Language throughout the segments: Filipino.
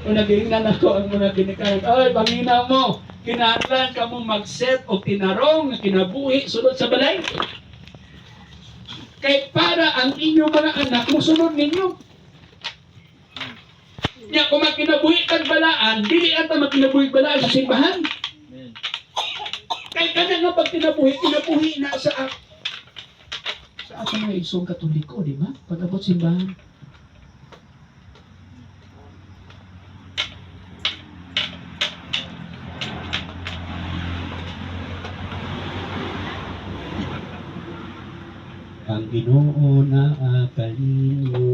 Kung nagingnan ako ang mga ginikanan, ay, pangina mo, kinahanglan ka mo mag-set o tinarong na kinabuhi sunod sa balay. Kay para ang inyong mga anak, musunod ninyo. Nya kung magkinabuhi kag balaan, dili ata magkinabuhi balaan sa simbahan. Kay kada nga pag kinabuhi na sa atong mga isong Katoliko, di ba? Pag-abot simbahan. Ang Ginoo naa kaninyo,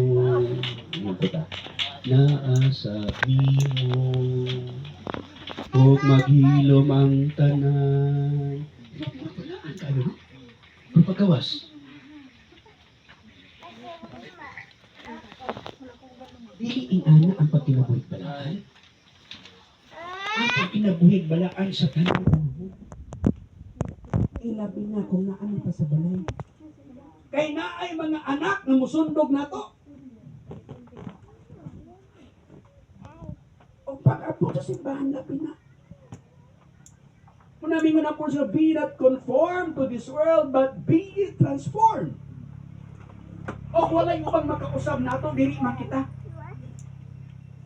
ano ba ta? Naa sa imo, ug maghilom ang tanan. Walaan ka, ano? Ang pagkawas. Dili ingana ang pagkinabuhig balaan. Ang pagkinabuhig balaan sa tanan. Ilabi na kung naan pa sa balay. Kay naay mga anak na musundog nato. O pag-abot sa simbahan labi na. Munabi mo na po sila, be not conformed to this world, but be ye transformed. O walay upang makausap nato, dili man kita.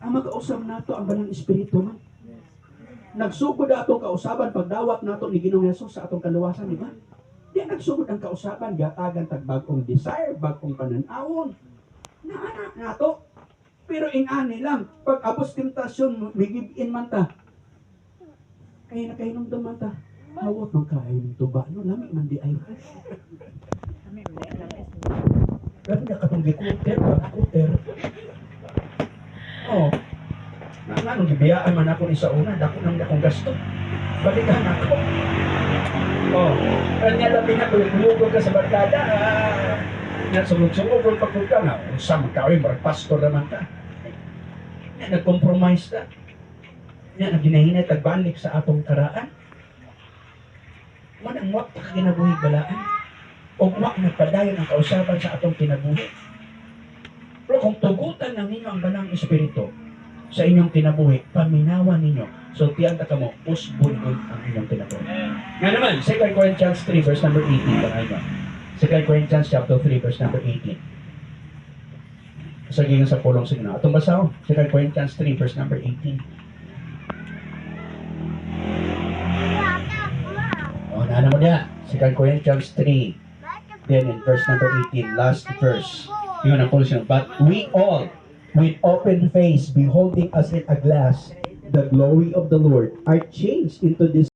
Ang makausap nato ang banang espiritu man. Nagsugod atong kausaban pagdawat nato ni Ginoong Hesus sa atong kaluwasan, di ba? Di nagsugod ang kausaban, gatagan tagbagong desire, bagong pananawon. Naanak nato. Pero ingani lang, pag abos temptasyon, may give-in man ta. Kaya nakainom man ta. Hawat man kain tuba, no? Lamig man di ay. Grabe na katong gikuter, pag-kuter. Oh. Nung gibiyaan man ako ni sa una, dako nang akong gasto. Balikan ako. Oh, kanya labi na kung lumugod ka sa barkada, yan sumug-sumug kung pagod ka nga, sa magkawin, marapastor naman ka. Yan, nag-compromise ka. Yan, naginahinay, tagbalik sa atong karaan. Manang wak pa kinabuhi balaan. O wak nagpadayon ang kausapan sa atong kinabuhi. Pero kung tugutan ng ninyo ang banang espiritu sa inyong kinabuhi, paminawan ninyo. So, tiyan ka mo, usbunod ang inyong kinabuhi. Nga naman, 2 Corinthians 3, verse number 18. Bangay mo. 2 Corinthians chapter 3, verse number 18. Sagingan sa pulong signa. Atong basaw, 2 Corinthians 3, verse number 18. O, naano mo niya? 2 Corinthians 3, then in verse number 18, last verse. Yun ang pulong signa. But we all, with open face, beholding as in a glass, the glory of the Lord, are changed into this